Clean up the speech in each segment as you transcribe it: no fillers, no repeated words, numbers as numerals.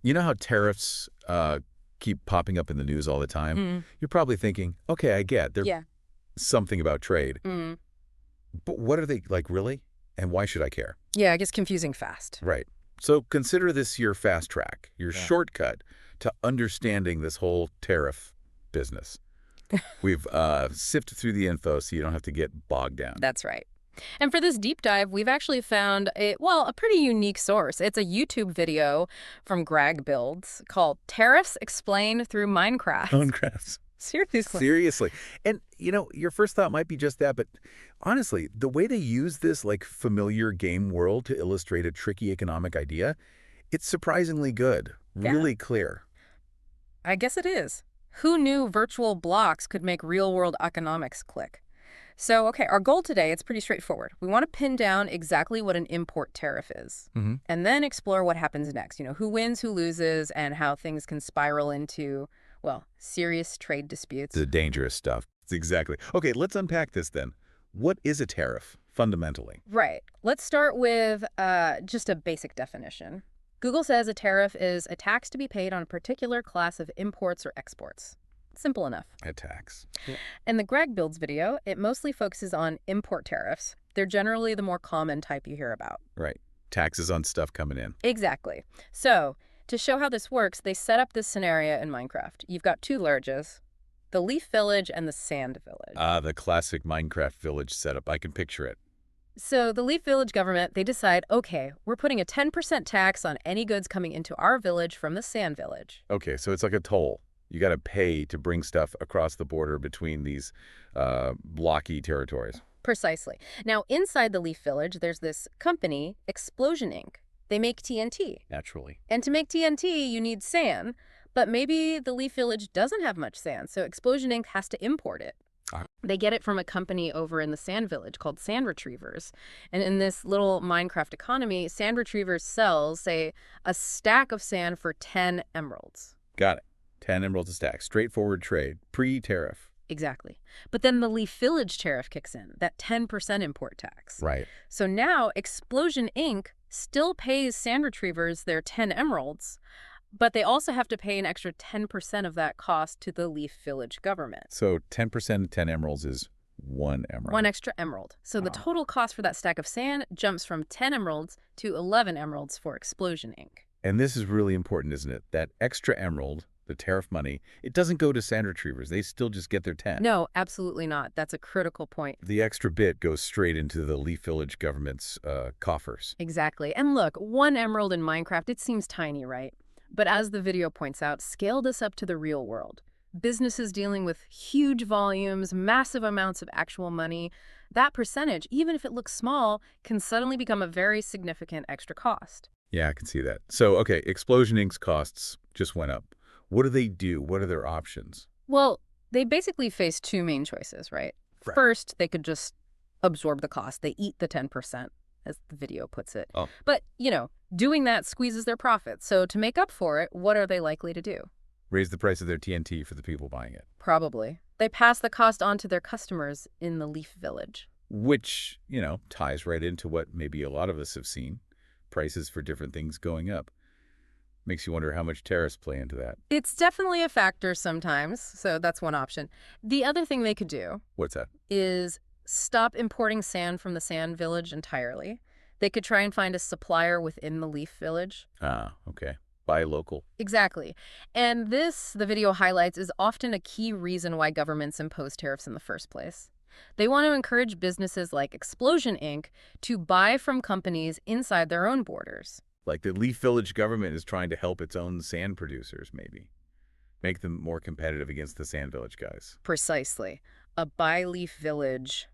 You know how tariffs keep popping up in the news all the time? Mm. You're probably thinking, okay, I get there's Yeah. something about trade. Mm. But what are they like, really? And why should I care? Yeah, it gets confusing fast. Right. So consider this your fast track, your Yeah. shortcut to understanding this whole tariff business. We've sifted through the info so you don't have to get bogged down. That's right. And for this deep dive, we've actually found a pretty unique source. It's a YouTube video from Greg Builds called Tariffs Explained Through Minecraft. Minecraft. Seriously. Seriously. And, your first thought might be just that, but honestly, the way they use this, like, familiar game world to illustrate a tricky economic idea, it's surprisingly good, Yeah. really clear. I guess it is. Who knew virtual blocks could make real-world economics click? So, okay, our goal today, it's pretty straightforward. We want to pin down exactly what an import tariff is, Mm-hmm. and then explore what happens next. Who wins, who loses, and how things can spiral into, well, serious trade disputes. The dangerous stuff. Exactly. Okay, let's unpack this then. What is a tariff, fundamentally? Right. Let's start with just a basic definition. Google says a tariff is a tax to be paid on a particular class of imports or exports. Simple enough. A tax. In the Greg Builds video, it mostly focuses on import tariffs. They're generally the more common type you hear about. Right. Taxes on stuff coming in. Exactly. So, to show how this works, they set up this scenario in Minecraft. You've got two villages, the Leaf Village and the Sand Village. The classic Minecraft village setup. I can picture it. So the Leaf Village government, they decide, okay, we're putting a 10% tax on any goods coming into our village from the Sand Village. Okay, so it's like a toll. You got to pay to bring stuff across the border between these blocky territories. Precisely. Now, inside the Leaf Village, there's this company, Explosion Inc. They make TNT. Naturally. And to make TNT, you need sand. But maybe the Leaf Village doesn't have much sand, so Explosion Inc. has to import it. Ah. They get it from a company over in the Sand Village called Sand Retrievers. And in this little Minecraft economy, Sand Retrievers sells, say, a stack of sand for 10 emeralds. Got it. 10 emeralds a stack. Straightforward trade. Pre-tariff. Exactly. But then the Leaf Village tariff kicks in, that 10% import tax. Right. So now Explosion Inc. still pays Sand Retrievers their 10 emeralds, but they also have to pay an extra 10% of that cost to the Leaf Village government. So 10% of 10 emeralds is 1 emerald. One extra emerald. So the total cost for that stack of sand jumps from 10 emeralds to 11 emeralds for Explosion Inc. And this is really important, isn't it? That extra emerald, the tariff money, it doesn't go to Sand Retrievers. They still just get their 10. No, absolutely not. That's a critical point. The extra bit goes straight into the Leaf Village government's coffers. Exactly. And look, 1 emerald in Minecraft, it seems tiny, right? But as the video points out, scale this up to the real world. Businesses dealing with huge volumes, massive amounts of actual money, that percentage, even if it looks small, can suddenly become a very significant extra cost. Yeah, I can see that. So, okay, Explosion Inc.'s costs just went up. What do they do? What are their options? Well, they basically face two main choices, right? Right. First, they could just absorb the cost. They eat the 10%, as the video puts it. Oh. But, doing that squeezes their profits. So to make up for it, what are they likely to do? Raise the price of their TNT for the people buying it. Probably. They pass the cost on to their customers in the Leaf Village. Which, ties right into what maybe a lot of us have seen. Prices for different things going up. Makes you wonder how much tariffs play into that. It's definitely a factor sometimes, so that's one option. The other thing they could do What's that? is stop importing sand from the Sand Village entirely. They could try and find a supplier within the Leaf Village. Ah, okay. Buy local. Exactly. And this, the video highlights, is often a key reason why governments impose tariffs in the first place. They want to encourage businesses like Explosion Inc. to buy from companies inside their own borders. Like the Leaf Village government is trying to help its own sand producers, maybe. Make them more competitive against the Sand Village guys. Precisely. A buy Leaf Village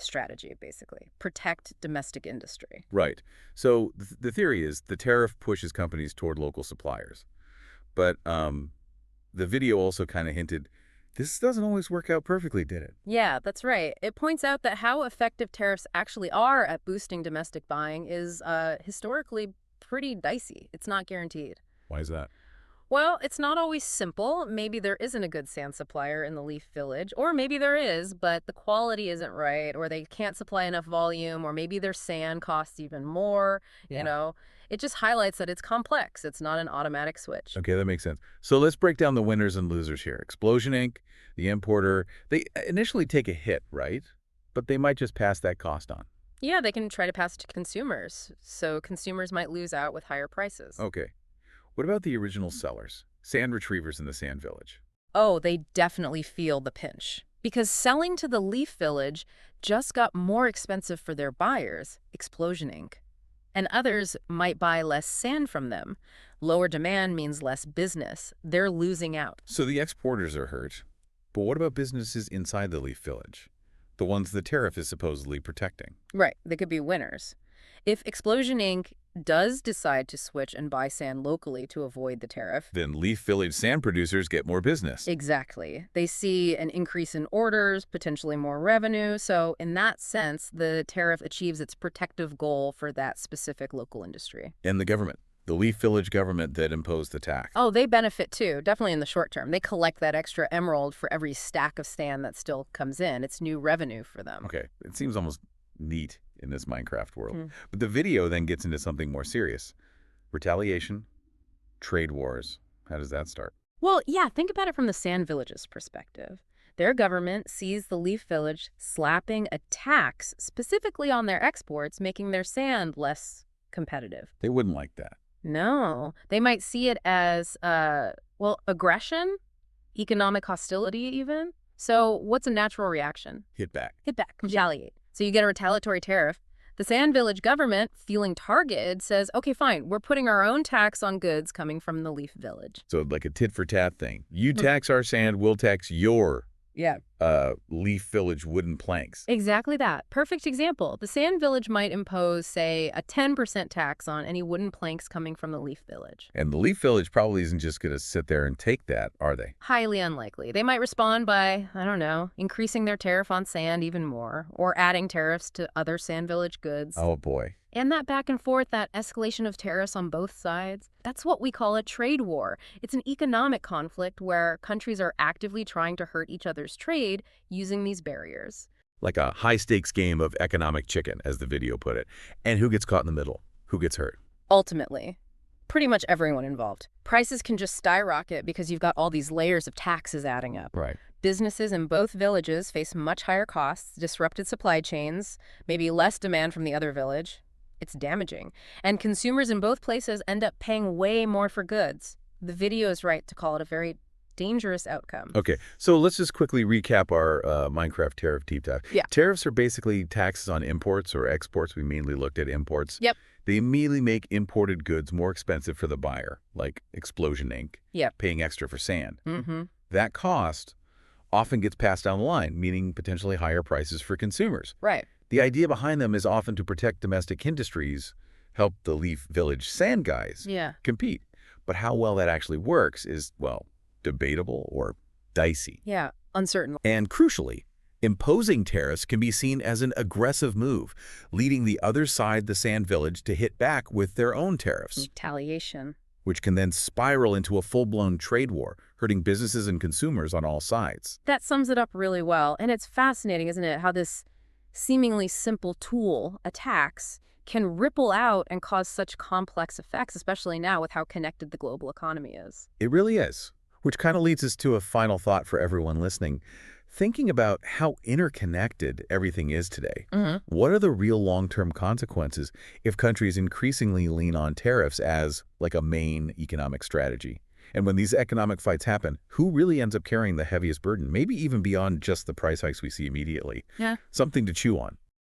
strategy, basically. Protect domestic industry. Right. So the theory is the tariff pushes companies toward local suppliers. But the video also kind of hinted, this doesn't always work out perfectly, did it? Yeah, that's right. It points out that how effective tariffs actually are at boosting domestic buying is historically pretty dicey. It's not guaranteed. Why is that? Well, it's not always simple. Maybe there isn't a good sand supplier in the Leaf Village, or maybe there is, but the quality isn't right, or they can't supply enough volume, or maybe their sand costs even more, Yeah. you know. It just highlights that it's complex. It's not an automatic switch. Okay, that makes sense. So let's break down the winners and losers here. Explosion Inc., the importer, they initially take a hit, right? But they might just pass that cost on. Yeah, they can try to pass it to consumers, so consumers might lose out with higher prices. Okay. What about the original sellers? Sand retrievers in the sand village. Oh, they definitely feel the pinch. Because selling to the Leaf Village just got more expensive for their buyers, Explosion Inc. And others might buy less sand from them. Lower demand means less business. They're losing out. So the exporters are hurt. But what about businesses inside the Leaf Village? The ones the tariff is supposedly protecting. Right, they could be winners. If Explosion Inc. does decide to switch and buy sand locally to avoid the tariff, Then Leaf Village sand producers get more business. exactly. They see an increase in orders, potentially more revenue. So in that sense, the tariff achieves its protective goal for that specific local industry. And the government. The Leaf Village government that imposed the tax. Oh, they benefit too, definitely in the short term. They collect that extra emerald for every stack of sand that still comes in. It's new revenue for them. Okay, it seems almost neat in this Minecraft world. Mm. But the video then gets into something more serious. Retaliation, trade wars. How does that start? Well, yeah, think about it from the Sand Village's perspective. Their government sees the Leaf Village slapping a tax specifically on their exports, making their sand less competitive. They wouldn't like that. No, they might see it as, aggression, economic hostility even. So what's a natural reaction? Hit back. Hit back, retaliate. So you get a retaliatory tariff. The Sand Village government, feeling targeted, says, okay, fine, we're putting our own tax on goods coming from the Leaf Village. So like a tit-for-tat thing. You tax our sand, we'll tax your Yeah. Leaf Village wooden planks. Exactly that. Perfect example. The Sand Village might impose, say, a 10% tax on any wooden planks coming from the Leaf Village. And the Leaf Village probably isn't just going to sit there and take that, are they? Highly unlikely. They might respond by, I don't know, increasing their tariff on sand even more, or adding tariffs to other Sand Village goods. Oh, boy. And that back and forth, that escalation of tariffs on both sides, that's what we call a trade war. It's an economic conflict where countries are actively trying to hurt each other's trade using these barriers. Like a high-stakes game of economic chicken, as the video put it. And who gets caught in the middle? Who gets hurt? Ultimately, pretty much everyone involved. Prices can just skyrocket because you've got all these layers of taxes adding up. Right. Businesses in both villages face much higher costs, disrupted supply chains, maybe less demand from the other village. It's damaging. And consumers in both places end up paying way more for goods. The video is right to call it a very dangerous outcome. Okay, so let's just quickly recap our Minecraft tariff deep dive. Yeah. Tariffs are basically taxes on imports or exports. We mainly looked at imports. Yep. They immediately make imported goods more expensive for the buyer, like Explosion Inc., Yep. paying extra for sand. Mm-hmm. That cost often gets passed down the line, meaning potentially higher prices for consumers. Right. The idea behind them is often to protect domestic industries, help the Leaf Village sand guys Yeah. compete. But how well that actually works is, well, debatable or dicey. Yeah. Uncertain. And crucially, imposing tariffs can be seen as an aggressive move, leading the other side, the sand village, to hit back with their own tariffs, Retaliation. which can then spiral into a full-blown trade war, hurting businesses and consumers on all sides. That sums it up really well. And it's fascinating, isn't it, how this seemingly simple tool, a tax, can ripple out and cause such complex effects, especially now with how connected the global economy is. It really is, which kind of leads us to a final thought for everyone listening. Thinking about how interconnected everything is today, what are the real long-term consequences if countries increasingly lean on tariffs as like a main economic strategy? And when these economic fights happen, who really ends up carrying the heaviest burden, maybe even beyond just the price hikes we see immediately? Yeah. Something to chew on.